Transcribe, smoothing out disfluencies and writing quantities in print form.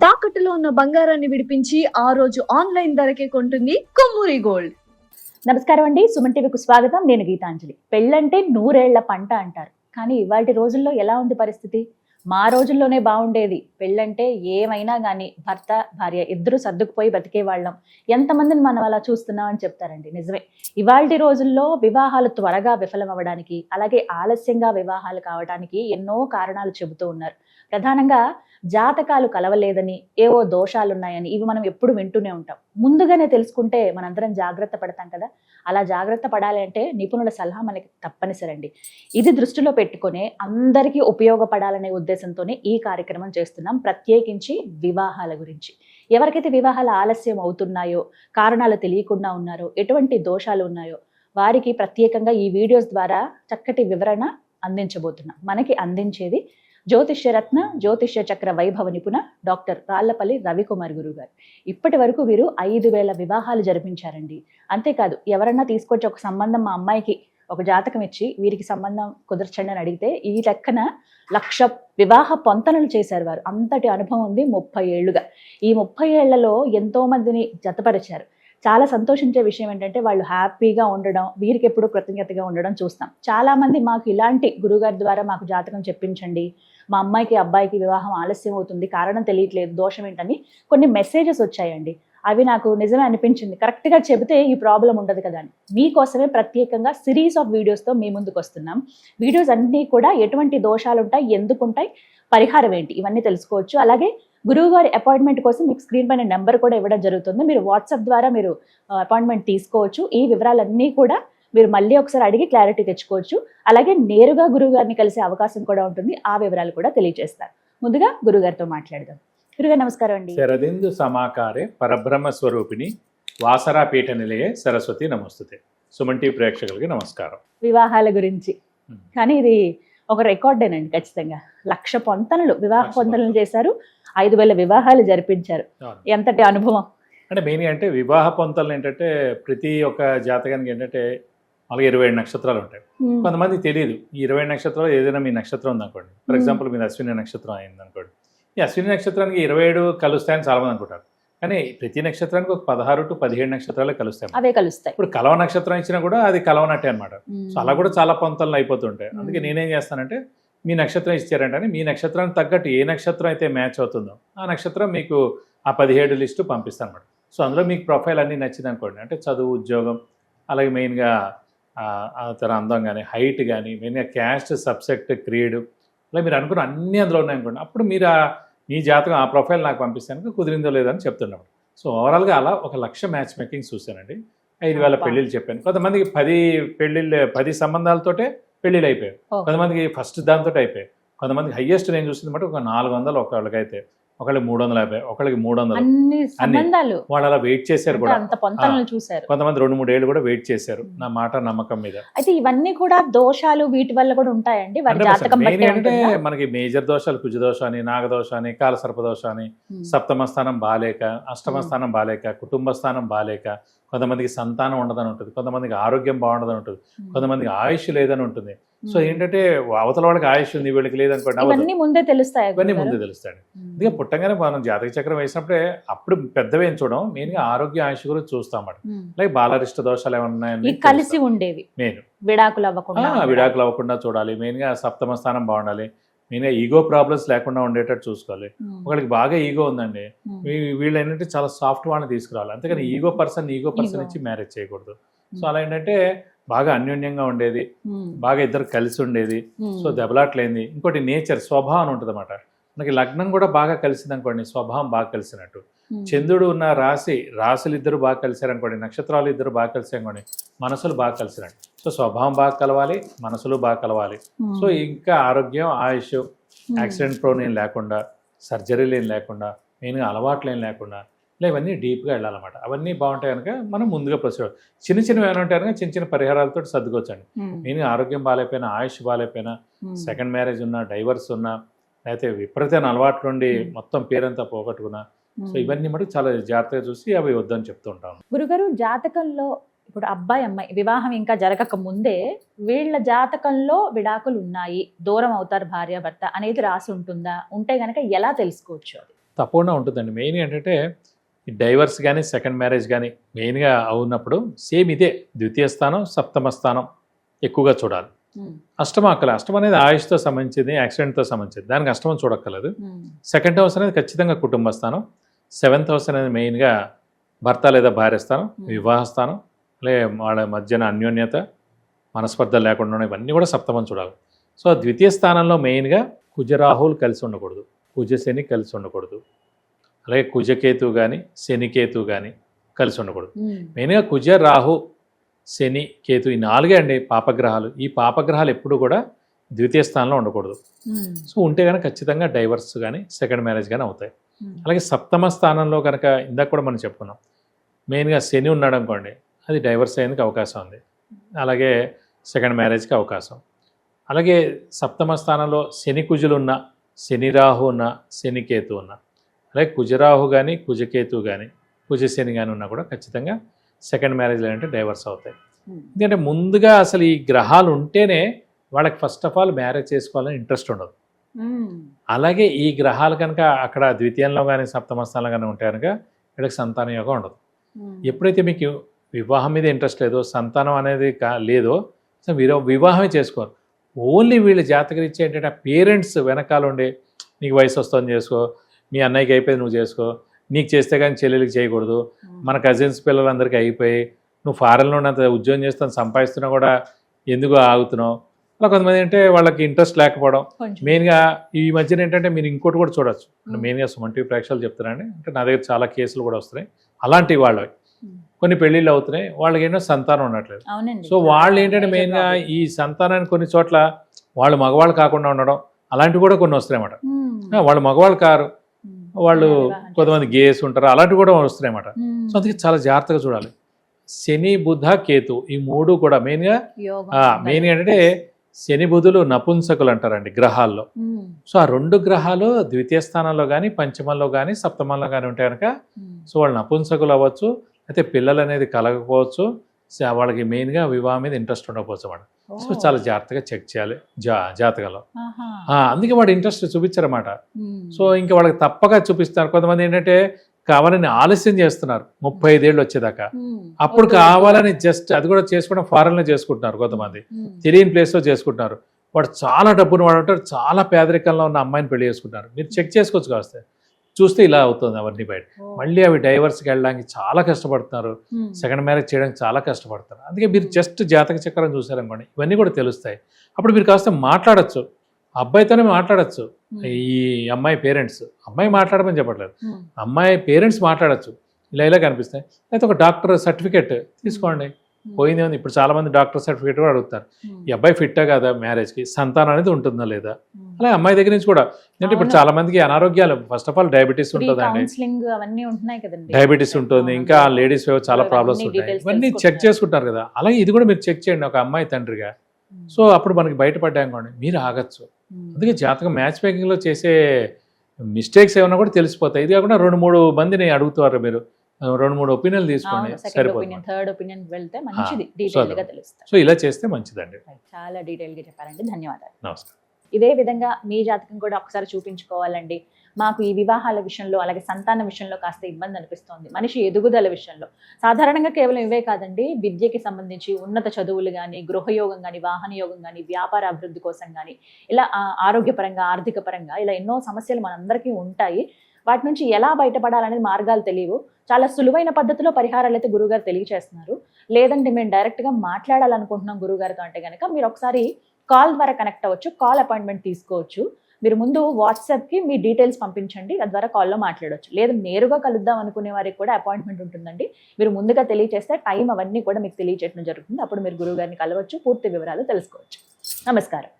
తాకట్టులో ఉన్న బంగారాన్ని విడిపించి ఆ రోజు ఆన్లైన్ ధరకే కొంటుంది కొమ్మూరి గోల్డ్. నమస్కారం అండి, సుమన్ టీవీకి స్వాగతం. నేను గీతాంజలి. పెళ్ళంటే 100 ఏళ్ల పంట అంటారు, కానీ ఇవాళ రోజుల్లో ఎలా ఉంది పరిస్థితి? మా రోజుల్లోనే బాగుండేది, పెళ్ళంటే ఏమైనా కానీ భర్త భార్య ఇద్దరు సర్దుకుపోయి బతికే వాళ్ళం, ఎంతమందిని మనం అలా చూస్తున్నాం అని చెప్తారండి. నిజమే, ఇవాళ రోజుల్లో వివాహాలు త్వరగా విఫలం అవ్వడానికి, అలాగే ఆలస్యంగా వివాహాలు కావడానికి ఎన్నో కారణాలు చెబుతూ ఉన్నారు. ప్రధానంగా జాతకాలు కలవలేదని, ఏవో దోషాలున్నాయని, ఇవి మనం ఎప్పుడు వింటూనే ఉంటాం. ముందుగానే తెలుసుకుంటే మనందరం జాగ్రత్త పడతాం కదా. అలా జాగ్రత్త పడాలి అంటే నిపుణుల సలహా మనకి తప్పనిసరండి. ఇది దృష్టిలో పెట్టుకునే అందరికీ ఉపయోగపడాలనే ఉద్దేశంతోనే ఈ కార్యక్రమం చేస్తున్నాం, ప్రత్యేకించి వివాహాల గురించి. ఎవరికైతే వివాహాలు ఆలస్యం అవుతున్నాయో, కారణాలు తెలియకుండా ఉన్నారో, ఎటువంటి దోషాలు ఉన్నాయో వారికి ప్రత్యేకంగా ఈ వీడియోస్ ద్వారా చక్కటి వివరణ అందించబోతున్నాం. మనకి అందించేది జ్యోతిష్యరత్న జ్యోతిష్య చక్ర వైభవ నిపుణ డాక్టర్ రాళ్లపల్లి రవికుమార్ గురువు గారు. ఇప్పటి వరకు వీరు 5,000 వివాహాలు జరిపించారండి. అంతేకాదు, ఎవరన్నా తీసుకొచ్చి ఒక సంబంధం మా అమ్మాయికి ఒక జాతకం ఇచ్చి వీరికి సంబంధం కుదర్చండి అని అడిగితే ఈ లెక్కన 1,00,000 వివాహ పొంతనలు చేశారు వారు. అంతటి అనుభవం ఉంది 30 ఏళ్లుగా. ఈ 30 ఏళ్లలో ఎంతో మందిని జతపరిచారు. చాలా సంతోషించే విషయం ఏంటంటే వాళ్ళు హ్యాపీగా ఉండడం, వీరికి ఎప్పుడు కృతజ్ఞతగా ఉండడం చూస్తాం. చాలా మంది మాకు ఇలాంటి గురుగారి ద్వారా మాకు జాతకం చెప్పించండి, మా అమ్మాయికి అబ్బాయికి వివాహం ఆలస్యం అవుతుంది, కారణం తెలియట్లేదు, దోషం ఏంటని కొన్ని మెసేజెస్ వచ్చాయండి. అవి నాకు నిజమే అనిపించింది. కరెక్ట్గా చెబితే ఈ ప్రాబ్లం ఉండదు కదా అని మీకోసమే ప్రత్యేకంగా సిరీస్ ఆఫ్ వీడియోస్తో మీ ముందుకు వస్తున్నాం. వీడియోస్ అన్నీ కూడా ఎటువంటి దోషాలు ఉంటాయి, ఎందుకు ఉంటాయి, పరిహారం ఏంటి, ఇవన్నీ తెలుసుకోవచ్చు. అలాగే గురువు గారి అపాయింట్మెంట్ కోసం మీకు స్క్రీన్ పైన నెంబర్ కూడా ఇవ్వడం జరుగుతుంది. మీరు వాట్సాప్ ద్వారా మీరు అపాయింట్మెంట్ తీసుకోవచ్చు. ఈ వివరాలన్నీ కూడా మీరు మళ్ళీ ఒకసారి అడిగి క్లారిటీ తెచ్చుకోవచ్చు. అలాగే నేరుగా గురువు గారిని కలిసే అవకాశం కూడా ఉంటుంది. ఆ వివరాలు కూడా తెలియజేస్తారు. ముందుగా గురుగారితో మాట్లాడదాం. గురుగారు నమస్కారం అండి. శరదిందు సమాకారే పరబ్రహ్మ స్వరూపిణి వాసరా పీఠ నిలయే సరస్వతి నమస్తుతే. సుమన్ టీవీ ప్రేక్షకులకి నమస్కారం. వివాహాల గురించి కానీ ఇది ఒక రికార్డేనండి. ఖచ్చితంగా 1,00,000 పొంతనలు, వివాహ పొంతనలు చేశారు, 5,000 వివాహాలు జరిపించారు. ఎంతటి అనుభవం అంటే మెయిన్ అంటే వివాహ పొంతలు ఏంటంటే ప్రతి ఒక్క జాతకానికి ఏంటంటే అలాగే 27 నక్షత్రాలు ఉంటాయి. కొంతమంది తెలియదు ఈ 27 నక్షత్రాలు ఏదైనా మీ నక్షత్రం ఉందనుకోండి. ఫర్ ఎగ్జాంపుల్ మీది అశ్విని నక్షత్రం అయింది అనుకోండి. ఈ అశ్విని నక్షత్రానికి 27 కలుస్తాయని చాలా మంది అనుకుంటారు. కానీ ప్రతి నక్షత్రానికి ఒక 16 to 17 నక్షత్రాలే కలుస్తాయి. అవే కలుస్తాయి. ఇప్పుడు కలవ నక్షత్రం ఇచ్చినా కూడా అది కలవనట్టే అనమాట. సో అలా కూడా చాలా పొంతలు అయిపోతుంటాయి. అందుకే నేనేం చేస్తానంటే మీ నక్షత్రం ఇచ్చారంటే మీ నక్షత్రానికి తగ్గట్టు ఏ నక్షత్రం అయితే మ్యాచ్ అవుతుందో ఆ నక్షత్రం మీకు ఆ 17 లిస్టు పంపిస్తాను అనమాట. సో అందులో మీకు ప్రొఫైల్ అన్నీ నచ్చింది అనుకోండి, అంటే చదువు, ఉద్యోగం, అలాగే మెయిన్గా తన అందం కానీ, హైట్ కానీ, మెయిన్గా క్యాస్ట్, సబ్సెక్ట్, క్రీడ్, అలా మీరు అనుకున్న అన్నీ అందులో ఉన్నాయనుకోండి. అప్పుడు మీరు మీ జాతకం ఆ ప్రొఫైల్ నాకు పంపిస్తాను, కుదిరిందో లేదని చెప్తున్నాడు. సో ఓవరాల్గా అలా 1,00,000 మ్యాచ్ మేకింగ్ చూశానండి. 5,000 పెళ్ళిళ్ళు చెప్పాను. కొంతమందికి 10 సంబంధాలతోటే పెళ్ళిళ్ళు అయిపోయాయి. కొంతమందికి ఫస్ట్ దాంతో అయిపోయాయి. కొంతమందికి హైయెస్ట్ నేను చూసింది బట్టి ఒక 400 ఒకళ్ళకైతే, ఒకళ్ళకి 350, ఒకళ్ళకి 300. వాళ్ళు అలా వెయిట్ చేశారు కూడా. కొంతమంది 2-3 ఏళ్ళు కూడా వెయిట్ చేశారు నా మాట నమ్మకం మీద. అయితే ఇవన్నీ కూడా దోషాలు వీటి వల్ల కూడా ఉంటాయండి. అంటే మనకి మేజర్ దోషాలు కుజ దోషం అని, నాగదోషం అని, కాలసర్ప దోషం అని, సప్తమ స్థానం బాలేక, అష్టమ స్థానం బాలేక, కుటుంబ స్థానం బాలేక, కొంతమందికి సంతానం ఉండదని ఉంటుంది, కొంతమందికి ఆరోగ్యం బాగుండదని ఉంటుంది, కొంతమందికి ఆయుష్ లేదని ఉంటుంది. సో ఏంటంటే అవతల వాడికి ఆయుష్ ఉంది, వీళ్ళకి లేదనుకోండి, ఇవన్నీ ముందే తెలుస్తాయి. అందుకే పుట్టంగానే మనం జాతక చక్రం వేసినప్పుడే అప్పుడు పెద్దవేం చూడడం, మెయిన్ గా ఆరోగ్య ఆయుష్ గురించి చూస్తాం. లైక్ బాలరిష్ట దోషాలు ఏమైనా ఉన్నాయని కలిసి ఉండేవి, మెయిన్ విడాకులు అవ్వకుండా చూడాలి. మెయిన్ గా సప్తమ స్థానం బాగుండాలి. మెయిన్గా ఈగో ప్రాబ్లమ్స్ లేకుండా ఉండేటట్టు చూసుకోవాలి. ఒకరికి బాగా ఈగో ఉందండి, వీళ్ళు ఏంటంటే చాలా సాఫ్ట్ వాళ్ళని తీసుకురావాలి. అంతేకాని ఈగో పర్సన్ ఇచ్చి మ్యారేజ్ చేయకూడదు. సో అలా ఏంటంటే బాగా అన్యోన్యంగా ఉండేది, బాగా ఇద్దరు కలిసి ఉండేది. సో దెబ్బలాట్లేంది. ఇంకోటి నేచర్, స్వభావం ఉంటుంది అన్నమాట. మనకి లగ్నం కూడా బాగా కలిసింది అనుకోండి, స్వభావం బాగా కలిసినట్టు. చంద్రుడు ఉన్న రాశులు ఇద్దరు బాగా కలిసారనుకోండి, నక్షత్రాలు ఇద్దరు బాగా కలిసారనుకోండి, మనసులు బాగా కలిసినట్టు. సో స్వభావం బాగా కలవాలి, మనసులు బాగా కలవాలి. సో ఇంకా ఆరోగ్యం, ఆయుష్, యాక్సిడెంట్ ప్రోన్ ఏం లేకుండా, సర్జరీలు ఏం లేకుండా, మెయిన్గా అలవాట్లు ఏం లేకుండా, ఇలా ఇవన్నీ డీప్గా వెళ్ళాలన్నమాట. అవన్నీ బాగుంటాయి కనుక మనం ముందుగా ప్రొసీడ్. చిన్న ఏమైనా ఉంటాయి కనుక చిన్న పరిహారాలతో సర్దుకోవచ్చండి. మెయిన్గా ఆరోగ్యం బాగాలేకపోయినా, ఆయుష్ బాగాలేకపోయినా, సెకండ్ మ్యారేజ్ ఉన్నా, డైవర్స్ ఉన్నా, లేకపోతే విపరీతమైన అలవాట్లు ఉండి మొత్తం పేరంతా పోగొట్టుకున్నా, సో ఇవన్నీ మటు చాలా జాగ్రత్తగా చూసి అవి వద్దని చెప్తూ ఉంటాం. గురుగారు, జాతకంలో ఇప్పుడు అబ్బాయి అమ్మాయి వివాహం ఇంకా జరగక ముందే వీళ్ళ జాతకంలో విడాకులు ఉన్నాయి, దూరం అవుతారు భార్యాభర్త అనేది రాసి ఉంటుందా? ఉంటే గనక ఎలా తెలుసుకోవచ్చు? అది తప్పకుండా ఉంటుందండి. మెయిన్ ఏంటంటే ఈ డైవర్స్ కానీ సెకండ్ మ్యారేజ్ కానీ మెయిన్గా అవున్నప్పుడు సేమ్ ఇదే ద్వితీయ స్థానం సప్తమ స్థానం ఎక్కువగా చూడాలి. అష్టమం అక్కలే, అష్టమం అనేది ఆయుష్తో సంబంధించింది, యాక్సిడెంట్తో సంబంధించింది, దానికి అష్టమం చూడక్కర్లేదు. సెకండ్ హౌస్ అనేది ఖచ్చితంగా కుటుంబ స్థానం. సెవెంత్ హౌస్ అనేది మెయిన్గా భర్త లేదా భార్య స్థానం, వివాహ స్థానం, అలాగే వాళ్ళ మధ్యన అన్యోన్యత, మనస్పర్ధలు లేకుండా ఇవన్నీ కూడా సప్తమం చూడాలి. సో ద్వితీయ స్థానంలో మెయిన్గా కుజరాహువులు కలిసి ఉండకూడదు, కుజశని కలిసి ఉండకూడదు, అలాగే కుజకేతు కానీ శనికేతు కానీ కలిసి ఉండకూడదు. మెయిన్గా కుజ రాహు శని కేతు ఈ 4 అండి పాపగ్రహాలు. ఈ పాపగ్రహాలు ఎప్పుడు కూడా ద్వితీయ స్థానంలో ఉండకూడదు. సో ఉంటే కనుక ఖచ్చితంగా డైవర్స్ కానీ సెకండ్ మ్యారేజ్ కానీ అవుతాయి. అలాగే సప్తమ స్థానంలో కనుక ఇందాక కూడా మనం చెప్పుకున్నాం, మెయిన్గా శని ఉన్నాడు అనుకోండి, అది డైవర్స్ అయ్యేందుకు అవకాశం ఉంది, అలాగే సెకండ్ మ్యారేజ్కి అవకాశం. అలాగే సప్తమ స్థానంలో శని కుజులు ఉన్న, శని రాహు ఉన్న, శని కేతు ఉన్న, అలాగే కుజరాహు కానీ కుజకేతు కానీ కుజశని కానీ ఉన్నా కూడా ఖచ్చితంగా సెకండ్ మ్యారేజ్లో అంటే డైవర్స్ అవుతాయి. ఎందుకంటే ముందుగా అసలు ఈ గ్రహాలు ఉంటేనే వాళ్ళకి ఫస్ట్ ఆఫ్ ఆల్ మ్యారేజ్ చేసుకోవాలని ఇంట్రెస్ట్ ఉండదు. అలాగే ఈ గ్రహాలు కనుక అక్కడ ద్వితీయంలో కానీ సప్తమ స్థానంలో కానీ ఉంటే కనుక వీళ్ళకి సంతాన యోగం ఉండదు. ఎప్పుడైతే మీకు వివాహం మీద ఇంట్రెస్ట్ లేదో, సంతానం అనేది లేదో, సో మీరు వివాహమే చేసుకోరు. ఓన్లీ వీళ్ళ జాతకరీత్యా ఏంటంటే ఆ పేరెంట్స్ వెనకాల ఉండే నీకు వయసు వస్తుంది చేసుకో, మీ అన్నయ్యకి అయిపోయి నువ్వు చేసుకో, నీకు చేస్తే కానీ చెల్లెలకి చేయకూడదు, మన కజిన్స్ పిల్లలందరికీ అయిపోయి నువ్వు ఫారెన్లో ఉన్నంత ఉద్యోగం చేస్తాను సంపాదిస్తున్నా కూడా ఎందుకు ఆగుతున్నావు. అలా కొంతమంది అంటే వాళ్ళకి ఇంట్రెస్ట్ లేకపోవడం. మెయిన్గా ఈ మధ్యన ఏంటంటే మీరు ఇంకోటి కూడా చూడొచ్చు, మెయిన్గా సుమన్ టీవీ ప్రేక్షకులు చెప్తున్నారండి, అంటే నా దగ్గర చాలా కేసులు కూడా వస్తున్నాయి అలాంటి వాళ్ళవి. కొన్ని పెళ్ళిళ్ళు అవుతున్నాయి, వాళ్ళకి ఏంటో సంతానం ఉండట్లేదు. సో వాళ్ళు ఏంటంటే మెయిన్గా ఈ సంతానాన్ని కొన్ని చోట్ల వాళ్ళు మగవాళ్ళు కాకుండా ఉండడం అలాంటివి కూడా కొన్ని వస్తున్నాయన్నమాట. వాళ్ళు మగవాళ్ళు కారు, వాళ్ళు కొంతమంది గేస్ ఉంటారు, అలాంటివి కూడా వస్తున్నాయన్నమాట. సో అందుకే చాలా జాగ్రత్తగా చూడాలి. శని బుధ కేతు ఈ 3 కూడా మెయిన్గా ఏంటంటే శని బుధులు నపుంసకులు అంటారండి గ్రహాల్లో. సో ఆ 2 గ్రహాలు ద్వితీయ స్థానంలో కానీ పంచమంలో కానీ సప్తమంలో కానీ ఉంటే కనుక సో వాళ్ళు నపుంసకులు అవ్వచ్చు, అయితే పిల్లలు అనేది కలగకపోవచ్చు, వాళ్ళకి మెయిన్గా వివాహం మీద ఇంట్రెస్ట్ ఉండకపోవచ్చు అన్నమాట. సో చాలా జాగ్రత్తగా చెక్ చేయాలి జాతకంలో. అందుకే వాడు ఇంట్రెస్ట్ చూపించారన్నమాట. సో ఇంకా వాళ్ళకి తప్పగా చూపిస్తారు. కొంతమంది ఏంటంటే కావాలని ఆలస్యం చేస్తున్నారు 35 ఏళ్ళు వచ్చేదాకా, అప్పుడు కావాలని జస్ట్ అది కూడా చేసుకోవడం ఫారెన్లో చేసుకుంటున్నారు, కొంతమంది తెలియని ప్లేస్లో చేసుకుంటున్నారు. వాడు చాలా డబ్బును వాడు ఉంటారు, చాలా పేదరికంలో ఉన్న అమ్మాయిని పెళ్లి చేసుకుంటారు. మీరు చెక్ చేసుకోవచ్చు కాస్తే, చూస్తే ఇలా అవుతుంది అవన్నీ బయట. మళ్ళీ అవి డైవర్స్కి వెళ్ళడానికి చాలా కష్టపడుతున్నారు, సెకండ్ మ్యారేజ్ చేయడానికి చాలా కష్టపడుతున్నారు. అందుకే మీరు జస్ట్ జాతక చక్రం చూసారనుకోండి, ఇవన్నీ కూడా తెలుస్తాయి. అప్పుడు మీరు కాస్త మాట్లాడచ్చు, అబ్బాయితోనే మాట్లాడచ్చు. ఈ అమ్మాయి పేరెంట్స్, అమ్మాయి మాట్లాడమని చెప్పట్లేదు, అమ్మాయి పేరెంట్స్ మాట్లాడచ్చు, ఇలా కనిపిస్తాయి. అయితే ఒక డాక్టర్ సర్టిఫికేట్ తీసుకోండి, పోయింది ఉంది. ఇప్పుడు చాలా మంది డాక్టర్ సర్టిఫికేట్ కూడా అడుగుతారు, ఈ అబ్బాయి ఫిట్టా కదా మ్యారేజ్కి, సంతానం అనేది ఉంటుందా లేదా. అలాగే అమ్మాయి దగ్గర నుంచి కూడా, ఎందుకంటే ఇప్పుడు చాలా మందికి అనారోగ్యాలు, ఫస్ట్ ఆఫ్ ఆల్ డయాబెటీస్ ఉంటుందండి, డయాబెటీస్ ఉంటుంది, ఇంకా లేడీస్ చాలా ప్రాబ్లమ్స్ ఉంటాయి, ఇవన్నీ చెక్ చేసుకుంటారు కదా. అలాగే ఇది కూడా మీరు చెక్ చేయండి ఒక అమ్మాయి తండ్రిగా. సో అప్పుడు మనకి బయటపడ్డానుకోండి మీరు ఆగచ్చు. అందుకే జాతకం మ్యాచ్ మేకింగ్లో చేసే మిస్టేక్స్ ఏమన్నా కూడా తెలిసిపోతాయి. ఇది కాకుండా 2-3 మందిని అడుగుతారు మీరు, 2-3 ఒపీనియన్లు తీసుకోండి, సరిపోతుంది. సో ఇలా చేస్తే మంచిదండి. చాలా డీటెయిల్గా చెప్పారండి, ధన్యవాదాలు. నమస్కారం. ఇదే విధంగా మీ జాతకం కూడా ఒకసారి చూపించుకోవాలండి. మాకు ఈ వివాహాల విషయంలో అలాగే సంతాన విషయంలో కాస్త ఇబ్బంది అనిపిస్తోంది, మనిషి ఎదుగుదల విషయంలో. సాధారణంగా కేవలం ఇవే కాదండి, విద్యకి సంబంధించి ఉన్నత చదువులు కానీ, గృహయోగం కానీ, వాహన యోగం కానీ, వ్యాపార అభివృద్ధి కోసం కానీ, ఇలా ఆరోగ్యపరంగా, ఆర్థిక పరంగా ఇలా ఎన్నో సమస్యలు మనందరికీ ఉంటాయి. వాటి నుంచి ఎలా బయటపడాలనేది మార్గాలు తెలియవు. చాలా సులువైన పద్ధతిలో పరిహారాలు అయితే గురువుగారు తెలియజేస్తున్నారు. లేదంటే మేము డైరెక్ట్గా మాట్లాడాలనుకుంటున్నాం గురువుగారితో అంటే కనుక మీరు ఒకసారి కాల్ ద్వారా కనెక్ట్ అవ్వచ్చు, కాల్ అపాయింట్మెంట్ తీసుకోవచ్చు. మీరు ముందు వాట్సాప్కి మీ డీటెయిల్స్ పంపించండి, తద్వారా కాల్లో మాట్లాడవచ్చు. లేదు నేరుగా కలుద్దాం అనుకునే వారికి కూడా అపాయింట్మెంట్ ఉంటుందండి. మీరు ముందుగా తెలియజేస్తే టైం అవన్నీ కూడా మీకు తెలియజేయడం జరుగుతుంది. అప్పుడు మీరు గురువు గారిని కలవచ్చు, పూర్తి వివరాలు తెలుసుకోవచ్చు. నమస్కారం.